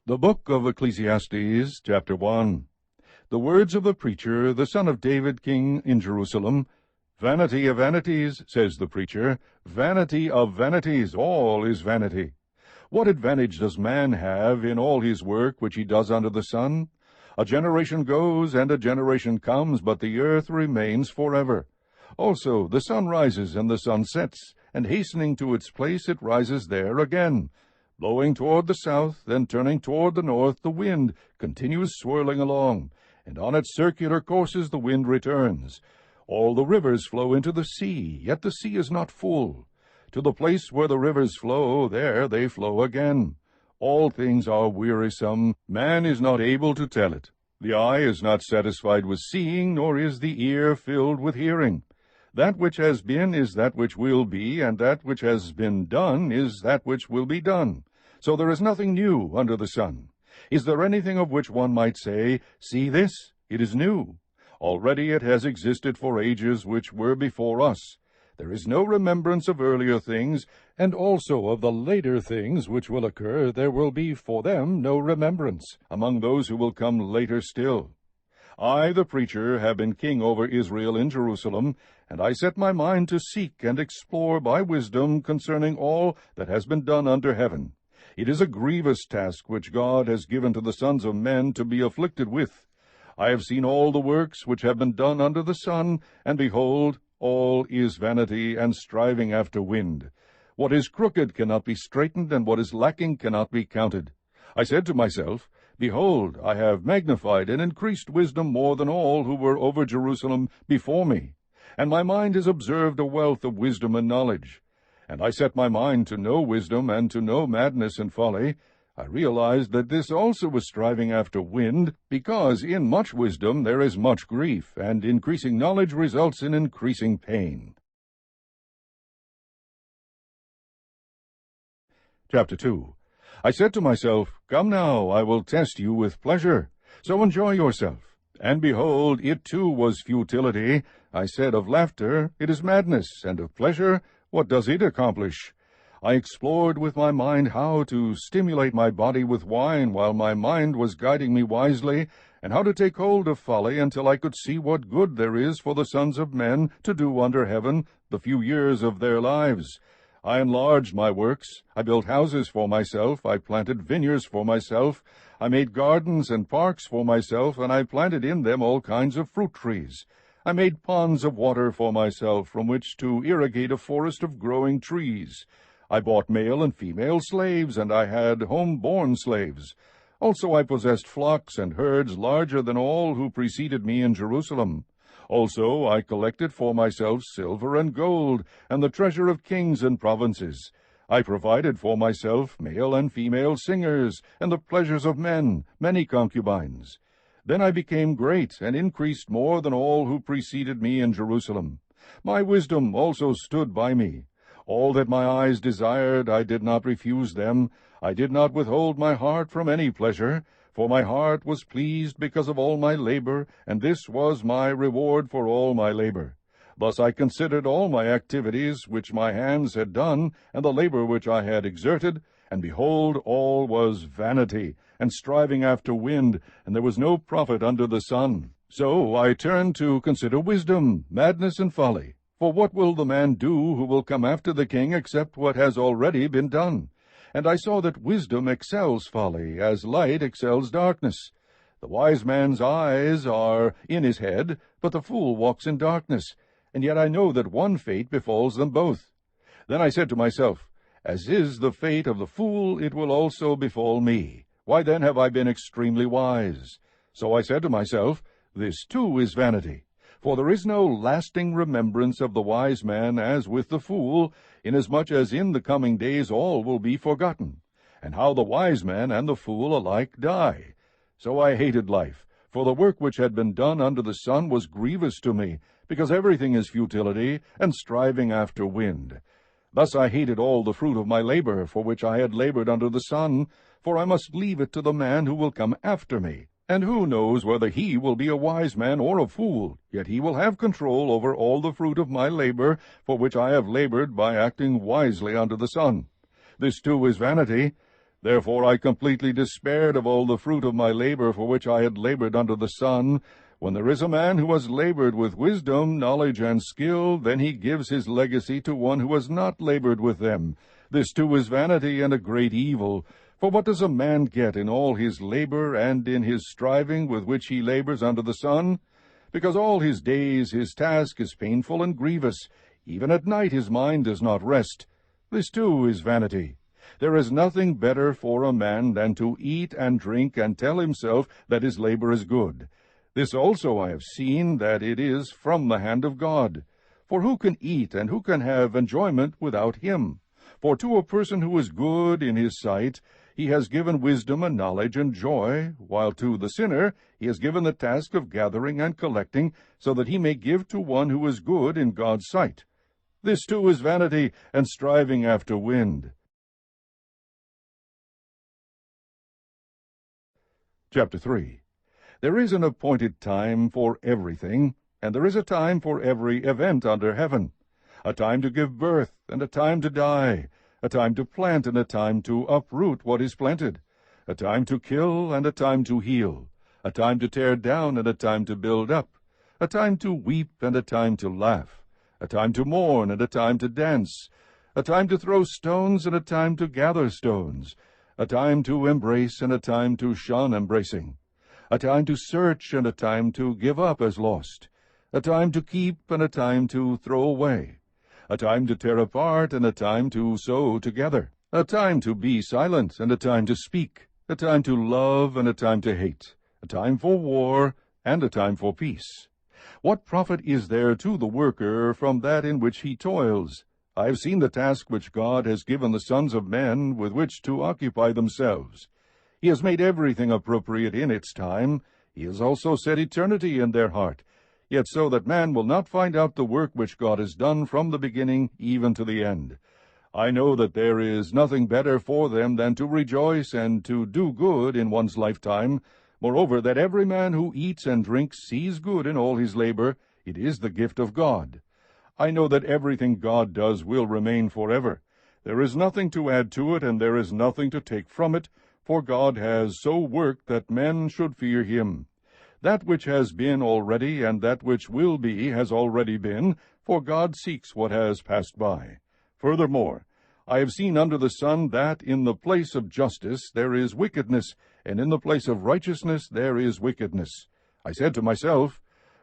The book of Ecclesiastes, chapter 1. The words of the preacher, the son of David, king in Jerusalem. Vanity of vanities, says the preacher, vanity of vanities, all is vanity. What advantage does man have in all his work which he does under the sun? A generation goes, and a generation comes, but the earth remains forever. Also the sun rises, and the sun sets, and hastening to its place it rises there again. Blowing toward the south, then turning toward the north, the wind continues swirling along, and on its circular courses the wind returns. All the rivers flow into the sea, yet the sea is not full. To the place where the rivers flow, there they flow again. All things are wearisome, man is not able to tell it. The eye is not satisfied with seeing, nor is the ear filled with hearing. That which has been is that which will be, and that which has been done is that which will be done. So there is nothing new under the sun. Is there anything of which one might say, "See this, it is new"? Already it has existed for ages which were before us. There is no remembrance of earlier things, and also of the later things which will occur there will be for them no remembrance, among those who will come later still. I, the preacher, have been king over Israel in Jerusalem, and I set my mind to seek and explore by wisdom concerning all that has been done under heaven. It is a grievous task which God has given to the sons of men to be afflicted with. I have seen all the works which have been done under the sun, and behold, all is vanity and striving after wind. What is crooked cannot be straightened, and what is lacking cannot be counted. I said to myself, Behold, I have magnified and increased wisdom more than all who were over Jerusalem before me, and my mind has observed a wealth of wisdom and knowledge. And I set my mind to know wisdom and to know madness and folly. I realized that this also was striving after wind, because in much wisdom there is much grief, and increasing knowledge results in increasing pain. Chapter 2. I said to myself, Come now, I will test you with pleasure. So enjoy yourself. And behold, it too was futility. I said of laughter, It is madness, and of pleasure, what does it accomplish? I explored with my mind how to stimulate my body with wine while my mind was guiding me wisely, and how to take hold of folly until I could see what good there is for the sons of men to do under heaven the few years of their lives. I enlarged my works. I built houses for myself. I planted vineyards for myself. I made gardens and parks for myself, and I planted in them all kinds of fruit trees. I made ponds of water for myself, from which to irrigate a forest of growing trees. I bought male and female slaves, and I had home-born slaves. Also I possessed flocks and herds larger than all who preceded me in Jerusalem. Also I collected for myself silver and gold, and the treasure of kings and provinces. I provided for myself male and female singers, and the pleasures of men, many concubines. Then I became great, and increased more than all who preceded me in Jerusalem. My wisdom also stood by me. All that my eyes desired, I did not refuse them. I did not withhold my heart from any pleasure, for my heart was pleased because of all my labor, and this was my reward for all my labor. Thus I considered all my activities which my hands had done, and the labor which I had exerted, and behold, all was vanity, and striving after wind, and there was no profit under the sun. So I turned to consider wisdom, madness, and folly. For what will the man do who will come after the king except what has already been done? And I saw that wisdom excels folly, as light excels darkness. The wise man's eyes are in his head, but the fool walks in darkness. And yet I know that one fate befalls them both. Then I said to myself, As is the fate of the fool, it will also befall me. Why then have I been extremely wise? So I said to myself, This too is vanity. For there is no lasting remembrance of the wise man as with the fool, inasmuch as in the coming days all will be forgotten, and how the wise man and the fool alike die. So I hated life, for the work which had been done under the sun was grievous to me, because everything is futility, and striving after wind. Thus I hated all the fruit of my labor, for which I had labored under the sun, for I must leave it to the man who will come after me. And who knows whether he will be a wise man or a fool? Yet he will have control over all the fruit of my labor, for which I have labored by acting wisely under the sun. This too is vanity. Therefore I completely despaired of all the fruit of my labor for which I had labored under the sun. When there is a man who has labored with wisdom, knowledge, and skill, then he gives his legacy to one who has not labored with them. This too is vanity and a great evil. For what does a man get in all his labor and in his striving with which he labors under the sun? Because all his days his task is painful and grievous. Even at night his mind does not rest. This too is vanity. There is nothing better for a man than to eat and drink and tell himself that his labor is good. This also I have seen, that it is from the hand of God. For who can eat and who can have enjoyment without him? For to a person who is good in his sight, he has given wisdom and knowledge and joy, while to the sinner he has given the task of gathering and collecting, so that he may give to one who is good in God's sight. This too is vanity and striving after wind. Chapter 3. There is an appointed time for everything, and there is a time for every event under heaven, a time to give birth, and a time to die, a time to plant, and a time to uproot what is planted, a time to kill, and a time to heal, a time to tear down, and a time to build up, a time to weep, and a time to laugh, a time to mourn, and a time to dance, a time to throw stones, and a time to gather stones, a time to embrace, and a time to shun embracing, a time to search, and a time to give up as lost, a time to keep, and a time to throw away, a time to tear apart, and a time to sew together, a time to be silent, and a time to speak, a time to love, and a time to hate, a time for war, and a time for peace. What profit is there to the worker from that in which he toils? I have seen the task which God has given the sons of men with which to occupy themselves. He has made everything appropriate in its time. He has also set eternity in their heart, yet so that man will not find out the work which God has done from the beginning even to the end. I know that there is nothing better for them than to rejoice and to do good in one's lifetime. Moreover, that every man who eats and drinks sees good in all his labor. It is the gift of God. I know that everything God does will remain forever. There is nothing to add to it, and there is nothing to take from it, for God has so worked that men should fear him. That which has been already and that which will be has already been, for God seeks what has passed by. Furthermore, I have seen under the sun that in the place of justice there is wickedness, and in the place of righteousness there is wickedness. I said to myself,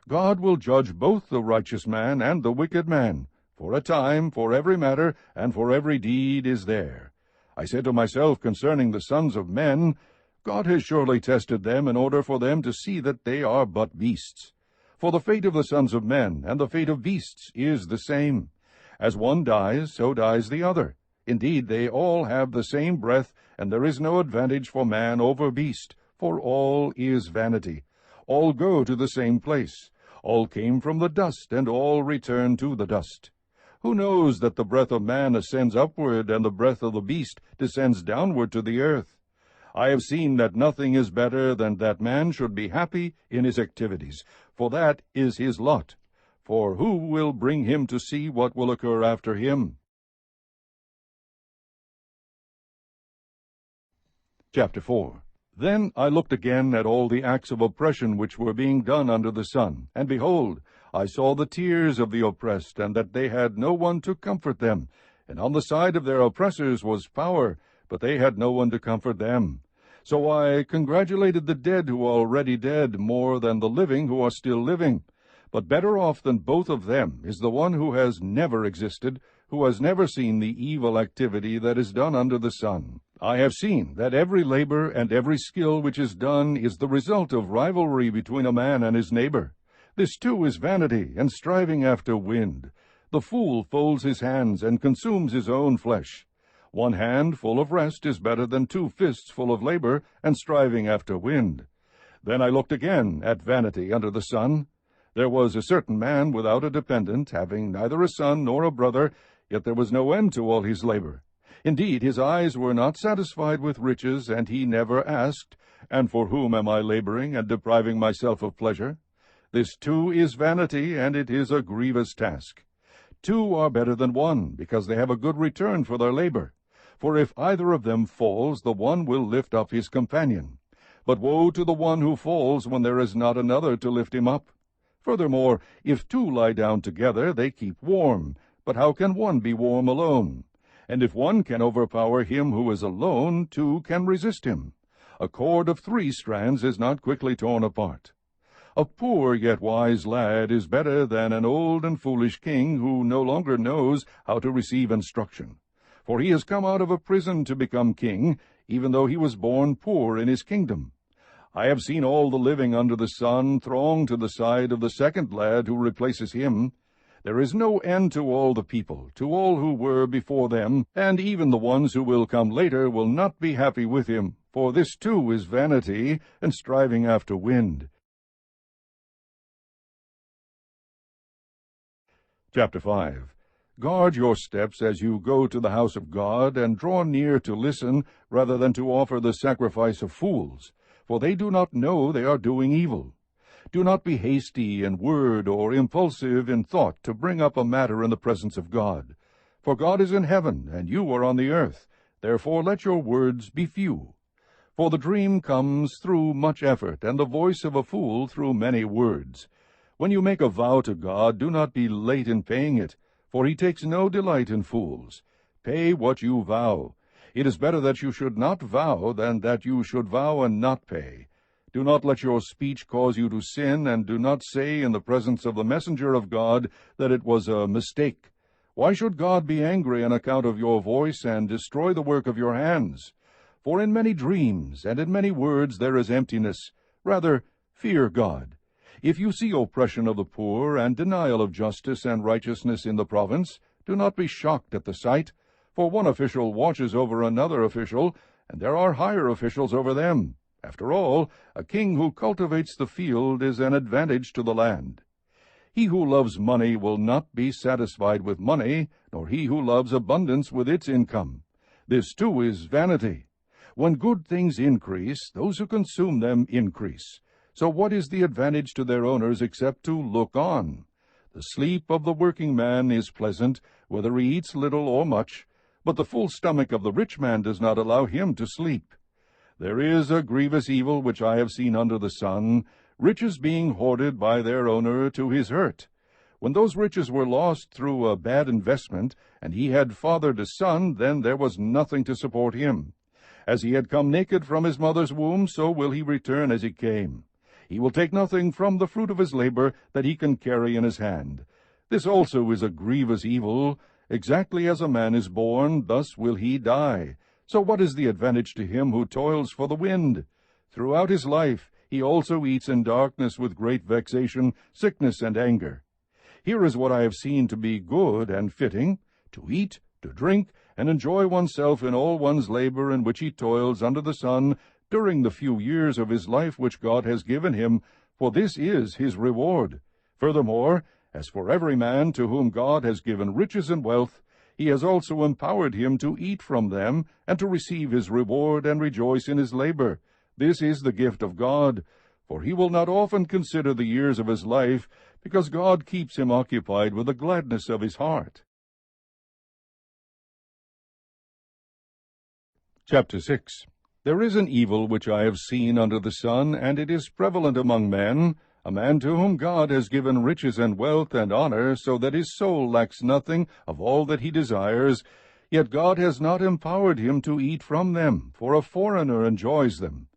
God will judge both the righteous man and the wicked man, for a time for every matter and for every deed is there. I said to myself concerning the sons of men, God has surely tested them in order for them to see that they are but beasts. For the fate of the sons of men and the fate of beasts is the same. As one dies, so dies the other. Indeed, they all have the same breath, and there is no advantage for man over beast, for all is vanity. All go to the same place. All came from the dust, and all return to the dust. Who knows that the breath of man ascends upward, and the breath of the beast descends downward to the earth? I have seen that nothing is better than that man should be happy in his activities, for that is his lot. For who will bring him to see what will occur after him? Chapter 4. Then I looked again at all the acts of oppression which were being done under the sun, and behold, I saw the tears of the oppressed, and that they had no one to comfort them. And on the side of their oppressors was power, but they had no one to comfort them. So I congratulated the dead who are already dead more than the living who are still living. But better off than both of them is the one who has never existed, who has never seen the evil activity that is done under the sun. I have seen that every labor and every skill which is done is the result of rivalry between a man and his neighbor. This too is vanity and striving after wind. The fool folds his hands and consumes his own flesh. One hand full of rest is better than 2 fists full of labor and striving after wind. Then I looked again at vanity under the sun. There was a certain man without a dependent, having neither a son nor a brother, yet there was no end to all his labor. Indeed, his eyes were not satisfied with riches, and he never asked, And for whom am I laboring and depriving myself of pleasure? This too is vanity, and it is a grievous task. 2 are better than 1, because they have a good return for their labor. For if either of them falls, the one will lift up his companion. But woe to the one who falls when there is not another to lift him up. Furthermore, if two lie down together, they keep warm. But how can one be warm alone? And if one can overpower him who is alone, two can resist him. A cord of 3 strands is not quickly torn apart. A poor yet wise lad is better than an old and foolish king who no longer knows how to receive instruction. For he has come out of a prison to become king, even though he was born poor in his kingdom. I have seen all the living under the sun throng to the side of the second lad who replaces him. There is no end to all the people, to all who were before them, and even the ones who will come later will not be happy with him, for this too is vanity and striving after wind. Chapter 5. Guard your steps as you go to the house of God, and draw near to listen, rather than to offer the sacrifice of fools, for they do not know they are doing evil. Do not be hasty in word or impulsive in thought to bring up a matter in the presence of God. For God is in heaven, and you are on the earth. Therefore let your words be few. For the dream comes through much effort, and the voice of a fool through many words. When you make a vow to God, do not be late in paying it, for he takes no delight in fools. Pay what you vow. It is better that you should not vow than that you should vow and not pay. Do not let your speech cause you to sin, and do not say in the presence of the messenger of God that it was a mistake. Why should God be angry on account of your voice and destroy the work of your hands? For in many dreams and in many words there is emptiness. Rather, fear God. If you see oppression of the poor and denial of justice and righteousness in the province, do not be shocked at the sight. For one official watches over another official, and there are higher officials over them. After all, a king who cultivates the field is an advantage to the land. He who loves money will not be satisfied with money, nor he who loves abundance with its income. This too is vanity. When good things increase, those who consume them increase. So what is the advantage to their owners except to look on? The sleep of the working man is pleasant, whether he eats little or much, but the full stomach of the rich man does not allow him to sleep. There is a grievous evil which I have seen under the sun, riches being hoarded by their owner to his hurt. When those riches were lost through a bad investment, and he had fathered a son, then there was nothing to support him. As he had come naked from his mother's womb, so will he return as he came. He will take nothing from the fruit of his labor that he can carry in his hand. This also is a grievous evil. Exactly as a man is born, thus will he die. So what is the advantage to him who toils for the wind? Throughout his life he also eats in darkness with great vexation, sickness, and anger. Here is what I have seen to be good and fitting, to eat, to drink, and enjoy oneself in all one's labor in which he toils under the sun, during the few years of his life which God has given him, for this is his reward. Furthermore, as for every man to whom God has given riches and wealth, he has also empowered him to eat from them, and to receive his reward and rejoice in his labor. This is the gift of God, for he will not often consider the years of his life, because God keeps him occupied with the gladness of his heart. Chapter 6. There is an evil which I have seen under the sun, and it is prevalent among men, a man to whom God has given riches and wealth and honor, so that his soul lacks nothing of all that he desires, yet God has not empowered him to eat from them, for a foreigner enjoys them.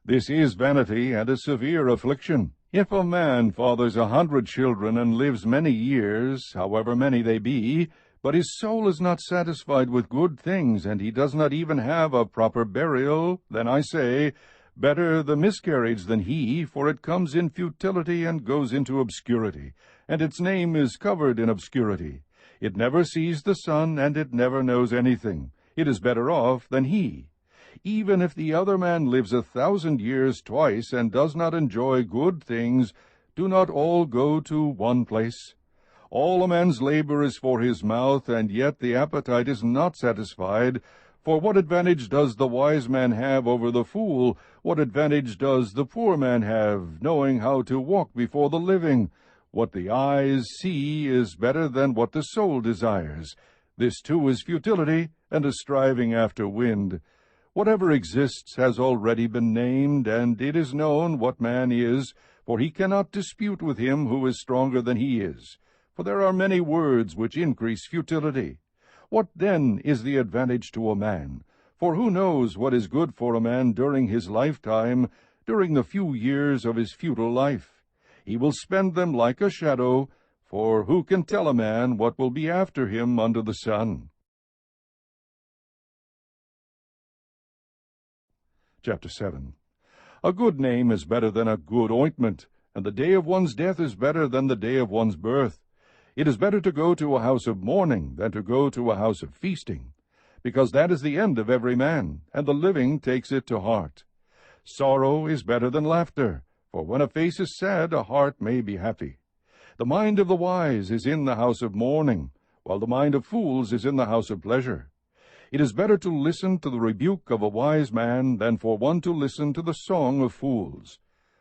This is vanity and a severe affliction. If a man fathers 100 children and lives many years, however many they be, but his soul is not satisfied with good things, and he does not even have a proper burial, then I say, better the miscarriage than he, for it comes in futility and goes into obscurity, and its name is covered in obscurity. It never sees the sun, and it never knows anything. It is better off than he. Even if the other man lives 1,000 years twice, and does not enjoy good things, do not all go to one place? All a man's labor is for his mouth, and yet the appetite is not satisfied. For what advantage does the wise man have over the fool? What advantage does the poor man have, knowing how to walk before the living? What the eyes see is better than what the soul desires. This too is futility, and a striving after wind. Whatever exists has already been named, and it is known what man is, for he cannot dispute with him who is stronger than he is. For there are many words which increase futility. What then is the advantage to a man? For who knows what is good for a man during his lifetime, during the few years of his futile life? He will spend them like a shadow, for who can tell a man what will be after him under the sun? Chapter 7. A good name is better than a good ointment, and the day of one's death is better than the day of one's birth. It is better to go to a house of mourning than to go to a house of feasting, because that is the end of every man, and the living takes it to heart. Sorrow is better than laughter, for when a face is sad, a heart may be happy. The mind of the wise is in the house of mourning, while the mind of fools is in the house of pleasure. It is better to listen to the rebuke of a wise man than for one to listen to the song of fools.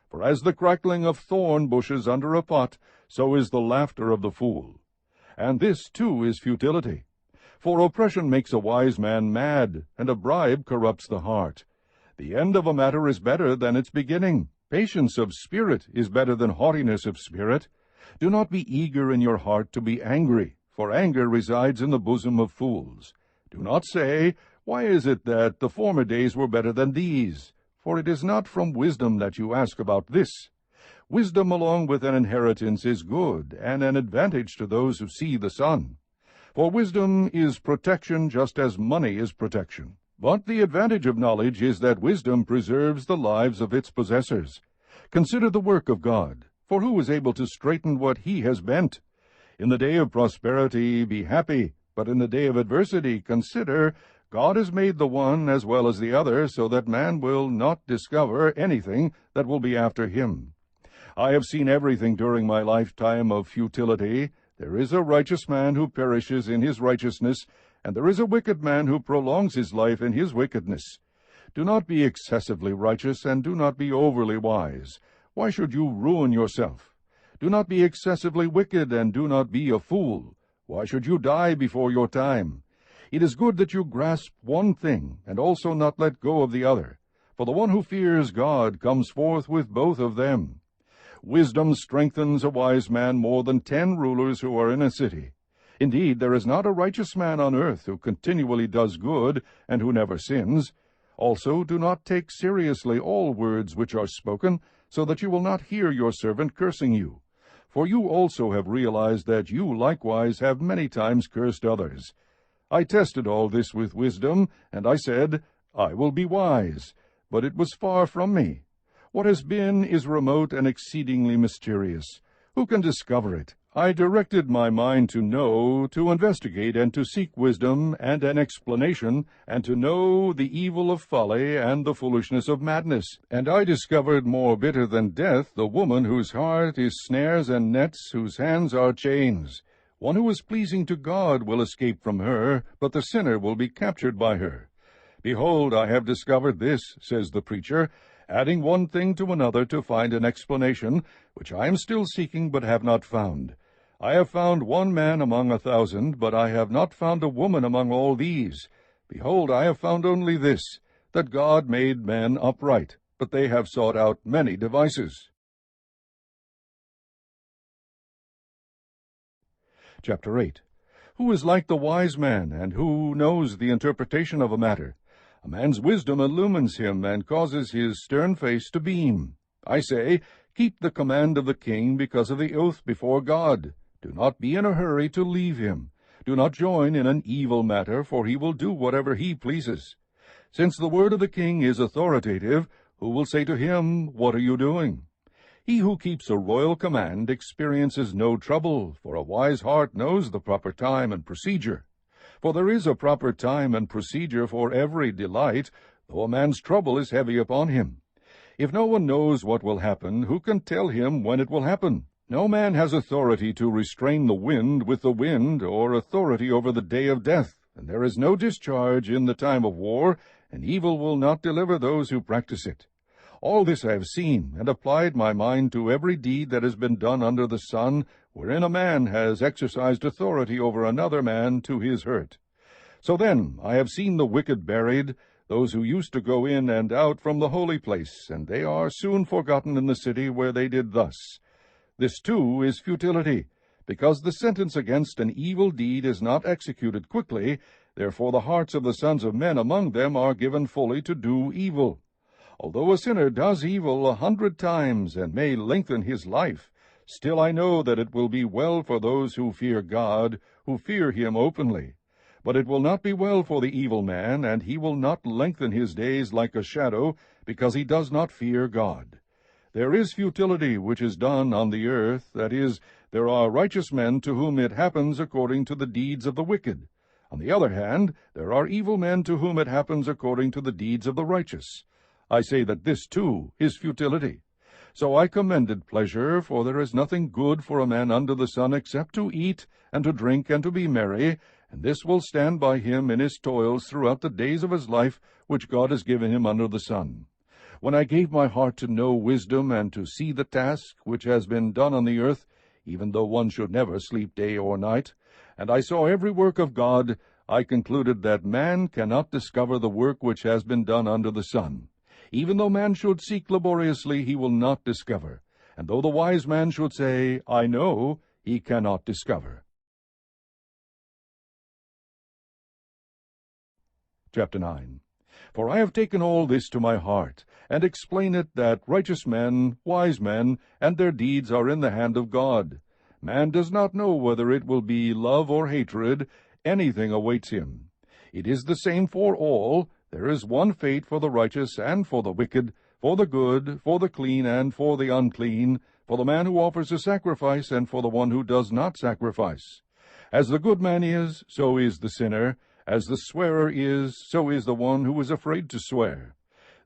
For as the crackling of thorn bushes under a pot, so is the laughter of the fool. And this, too, is futility. For oppression makes a wise man mad, and a bribe corrupts the heart. The end of a matter is better than its beginning. Patience of spirit is better than haughtiness of spirit. Do not be eager in your heart to be angry, for anger resides in the bosom of fools. Do not say, Why is it that the former days were better than these? For it is not from wisdom that you ask about this. Wisdom along with an inheritance is good, and an advantage to those who see the sun. For wisdom is protection just as money is protection. But the advantage of knowledge is that wisdom preserves the lives of its possessors. Consider the work of God, for who is able to straighten what he has bent? In the day of prosperity be happy, but in the day of adversity consider, God has made the one as well as the other, so that man will not discover anything that will be after him. I have seen everything during my lifetime of futility. There is a righteous man who perishes in his righteousness, and there is a wicked man who prolongs his life in his wickedness. Do not be excessively righteous, and do not be overly wise. Why should you ruin yourself? Do not be excessively wicked, and do not be a fool. Why should you die before your time? It is good that you grasp one thing, and also not let go of the other. For the one who fears God comes forth with both of them. Wisdom strengthens a wise man more than 10 rulers who are in a city. Indeed, there is not a righteous man on earth who continually does good, and who never sins. Also, do not take seriously all words which are spoken, so that you will not hear your servant cursing you. For you also have realized that you likewise have many times cursed others. I tested all this with wisdom, and I said, I will be wise. But it was far from me. What has been is remote and exceedingly mysterious. Who can discover it? I directed my mind to know, to investigate, and to seek wisdom and an explanation, and to know the evil of folly and the foolishness of madness. And I discovered more bitter than death the woman whose heart is snares and nets, whose hands are chains. One who is pleasing to God will escape from her, but the sinner will be captured by her. Behold, I have discovered this, says the preacher, adding one thing to another to find an explanation, which I am still seeking but have not found. I have found one man among 1,000, but I have not found a woman among all these. Behold, I have found only this, that God made men upright, but they have sought out many devices. Chapter 8. Who is like the wise man, and who knows the interpretation of a matter? A man's wisdom illumines him, and causes his stern face to beam. I say, keep the command of the king because of the oath before God. Do not be in a hurry to leave him. Do not join in an evil matter, for he will do whatever he pleases. Since the word of the king is authoritative, who will say to him, What are you doing? He who keeps a royal command experiences no trouble, for a wise heart knows the proper time and procedure. For there is a proper time and procedure for every delight, though a man's trouble is heavy upon him. If no one knows what will happen, who can tell him when it will happen? No man has authority to restrain the wind with the wind, or authority over the day of death, and there is no discharge in the time of war, and evil will not deliver those who practice it. All this I have seen, and applied my mind to every deed that has been done under the sun, wherein a man has exercised authority over another man to his hurt. So then I have seen the wicked buried, those who used to go in and out from the holy place, and they are soon forgotten in the city where they did thus. This too is futility, because the sentence against an evil deed is not executed quickly, therefore the hearts of the sons of men among them are given fully to do evil. Although a sinner does evil 100 times, and may lengthen his life, still I know that it will be well for those who fear God, who fear him openly. But it will not be well for the evil man, and he will not lengthen his days like a shadow, because he does not fear God. There is futility which is done on the earth, that is, there are righteous men to whom it happens according to the deeds of the wicked. On the other hand, there are evil men to whom it happens according to the deeds of the righteous. I say that this too is futility. So I commended pleasure, for there is nothing good for a man under the sun except to eat, and to drink, and to be merry, and this will stand by him in his toils throughout the days of his life, which God has given him under the sun. When I gave my heart to know wisdom, and to see the task which has been done on the earth, even though one should never sleep day or night, and I saw every work of God, I concluded that man cannot discover the work which has been done under the sun. Even though man should seek laboriously, he will not discover, and though the wise man should say, I know, he cannot discover. Chapter 9. For I have taken all this to my heart, and explain it that righteous men, wise men, and their deeds are in the hand of God. Man does not know whether it will be love or hatred. Anything awaits him. It is the same for all. There is one fate for the righteous and for the wicked, for the good, for the clean, and for the unclean, for the man who offers a sacrifice, and for the one who does not sacrifice. As the good man is, so is the sinner. As the swearer is, so is the one who is afraid to swear.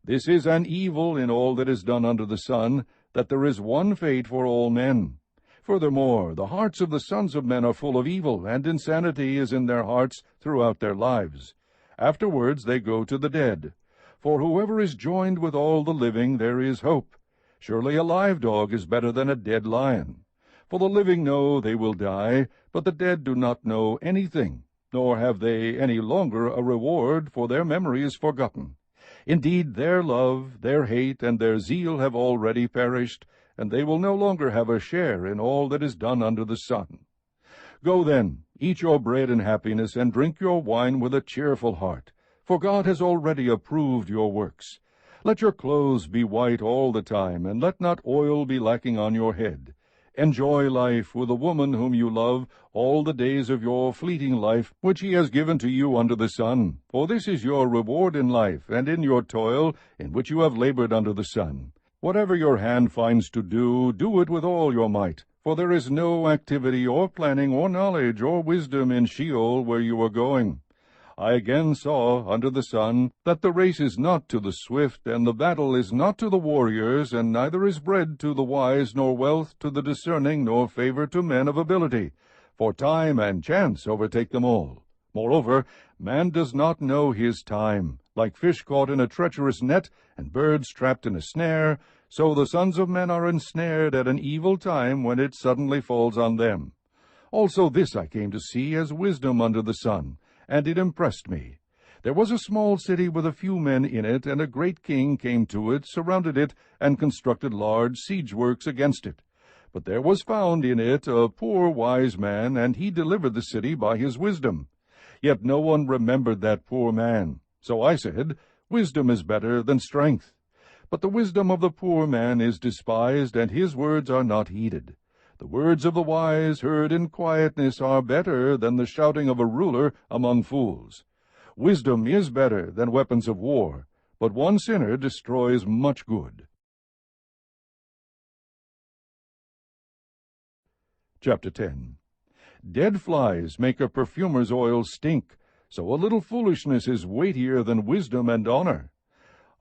This is an evil in all that is done under the sun, that there is one fate for all men. Furthermore, the hearts of the sons of men are full of evil, and insanity is in their hearts throughout their lives. Afterwards they go to the dead. For whoever is joined with all the living, there is hope. Surely a live dog is better than a dead lion. For the living know they will die, but the dead do not know anything, nor have they any longer a reward, for their memory is forgotten. Indeed, their love, their hate, and their zeal have already perished, and they will no longer have a share in all that is done under the sun. Go then, eat your bread in happiness, and drink your wine with a cheerful heart, for God has already approved your works. Let your clothes be white all the time, and let not oil be lacking on your head. Enjoy life with the woman whom you love all the days of your fleeting life, which he has given to you under the sun. For this is your reward in life, and in your toil, in which you have labored under the sun. Whatever your hand finds to do, do it with all your might. For there is no activity or planning or knowledge or wisdom in Sheol where you are going. I again saw under the sun that the race is not to the swift, and the battle is not to the warriors, and neither is bread to the wise, nor wealth to the discerning, nor favor to men of ability. For time and chance overtake them all. Moreover, man does not know his time. Like fish caught in a treacherous net, and birds trapped in a snare, so the sons of men are ensnared at an evil time when it suddenly falls on them. Also this I came to see as wisdom under the sun, and it impressed me. There was a small city with a few men in it, and a great king came to it, surrounded it, and constructed large siege works against it. But there was found in it a poor wise man, and he delivered the city by his wisdom. Yet no one remembered that poor man. So I said, Wisdom is better than strength. But the wisdom of the poor man is despised, and his words are not heeded. The words of the wise heard in quietness are better than the shouting of a ruler among fools. Wisdom is better than weapons of war, but one sinner destroys much good. Chapter 10. Dead flies make a perfumer's oil stink, so a little foolishness is weightier than wisdom and honor.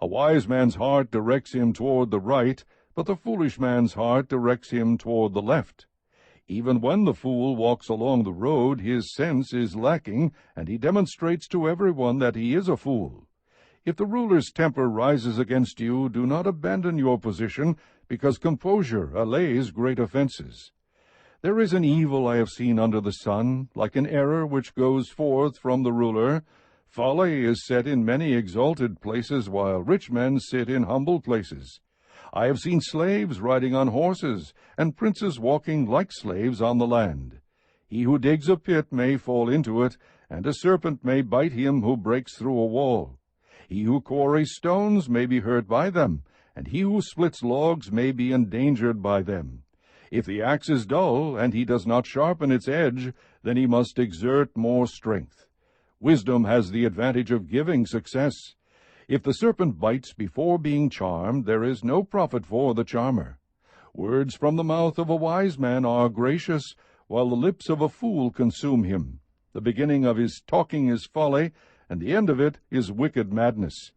A wise man's heart directs him toward the right, but the foolish man's heart directs him toward the left. Even when the fool walks along the road, his sense is lacking, and he demonstrates to everyone that he is a fool. If the ruler's temper rises against you, do not abandon your position, because composure allays great offenses. There is an evil I have seen under the sun, like an error which goes forth from the ruler. Folly is set in many exalted places, while rich men sit in humble places. I have seen slaves riding on horses, and princes walking like slaves on the land. He who digs a pit may fall into it, and a serpent may bite him who breaks through a wall. He who quarries stones may be hurt by them, and he who splits logs may be endangered by them. If the axe is dull, and he does not sharpen its edge, then he must exert more strength. Wisdom has the advantage of giving success. If the serpent bites before being charmed, there is no profit for the charmer. Words from the mouth of a wise man are gracious, while the lips of a fool consume him. The beginning of his talking is folly, and the end of it is wicked madness.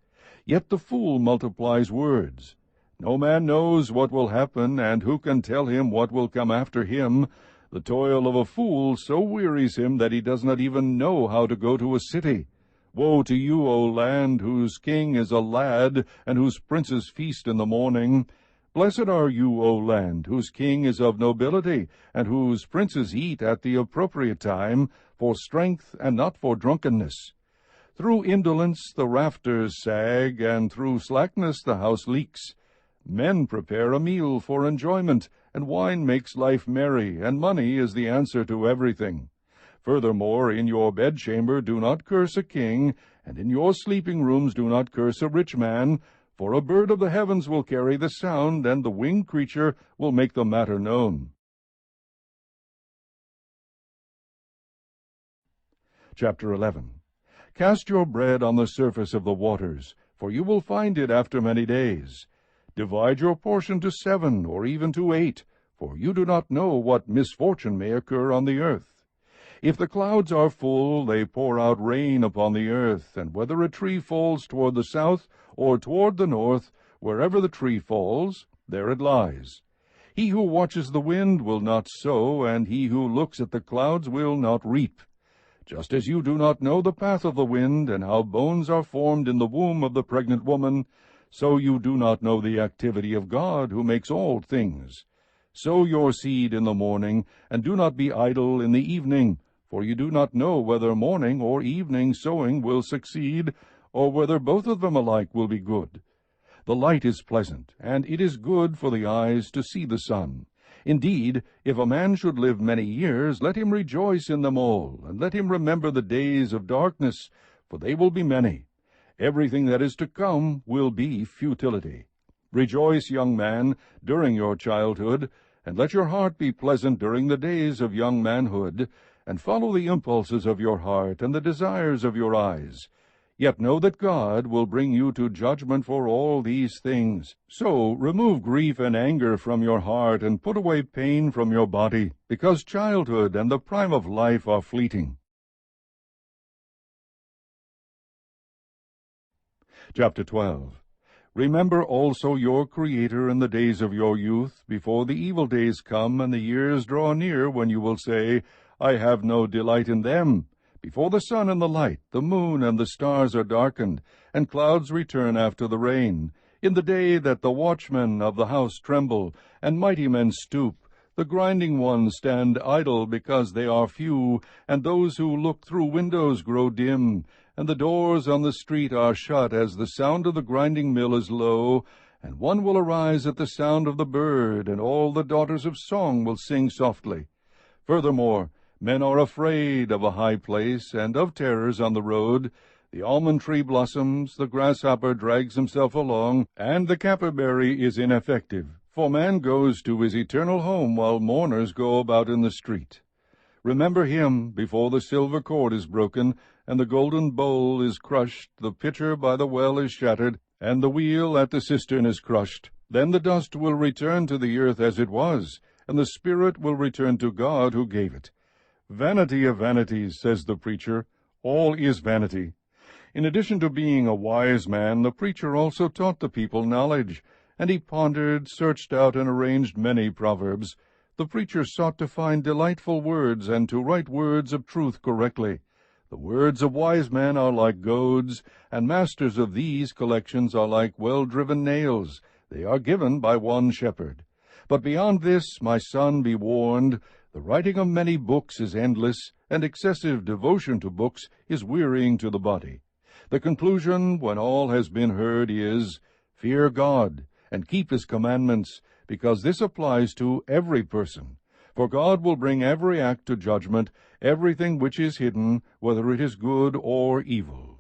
Yet the fool multiplies words. No man knows what will happen, and who can tell him what will come after him? The toil of a fool so wearies him that he does not even know how to go to a city. Woe to you, O land, whose king is a lad, and whose princes feast in the morning. Blessed are you, O land, whose king is of nobility, and whose princes eat at the appropriate time, for strength and not for drunkenness. Through indolence the rafters sag, and through slackness the house leaks. Men prepare a meal for enjoyment, and wine makes life merry, and money is the answer to everything. Furthermore, in your bedchamber do not curse a king, and in your sleeping rooms do not curse a rich man, for a bird of the heavens will carry the sound, and the winged creature will make the matter known. Chapter 11. Cast your bread on the surface of the waters, for you will find it after many days. Divide your portion to 7, or even to 8, for you do not know what misfortune may occur on the earth. If the clouds are full, they pour out rain upon the earth, and whether a tree falls toward the south or toward the north, wherever the tree falls, there it lies. He who watches the wind will not sow, and he who looks at the clouds will not reap. Just as you do not know the path of the wind, and how bones are formed in the womb of the pregnant woman, so you do not know the activity of God, who makes all things. Sow your seed in the morning, and do not be idle in the evening, for you do not know whether morning or evening sowing will succeed, or whether both of them alike will be good. The light is pleasant, and it is good for the eyes to see the sun. Indeed, if a man should live many years, let him rejoice in them all, and let him remember the days of darkness, for they will be many. Everything that is to come will be futility. Rejoice, young man, during your childhood, and let your heart be pleasant during the days of young manhood, and follow the impulses of your heart and the desires of your eyes. Yet know that God will bring you to judgment for all these things. So remove grief and anger from your heart, and put away pain from your body, because childhood and the prime of life are fleeting. Chapter 12. Remember also your Creator in the days of your youth, before the evil days come and the years draw near, when you will say, I have no delight in them. Before the sun and the light, the moon and the stars are darkened, and clouds return after the rain. In the day that the watchmen of the house tremble, and mighty men stoop, the grinding ones stand idle because they are few, and those who look through windows grow dim, and the doors on the street are shut as the sound of the grinding mill is low, and one will arise at the sound of the bird, and all the daughters of song will sing softly. Furthermore, men are afraid of a high place, and of terrors on the road. The almond tree blossoms, the grasshopper drags himself along, and the caperberry is ineffective. For man goes to his eternal home, while mourners go about in the street. Remember him before the silver cord is broken, and the golden bowl is crushed, the pitcher by the well is shattered, and the wheel at the cistern is crushed. Then the dust will return to the earth as it was, and the spirit will return to God who gave it. Vanity of vanities, says the preacher, all is vanity. In addition to being a wise man, the preacher also taught the people knowledge, and he pondered, searched out, and arranged many proverbs. The preacher sought to find delightful words, and to write words of truth correctly. The words of wise men are like goads, and masters of these collections are like well-driven nails. They are given by one shepherd. But beyond this, my son, be warned. The writing of many books is endless, and excessive devotion to books is wearying to the body. The conclusion, when all has been heard, is, fear God, and keep His commandments, because this applies to every person. For God will bring every act to judgment, everything which is hidden, whether it is good or evil.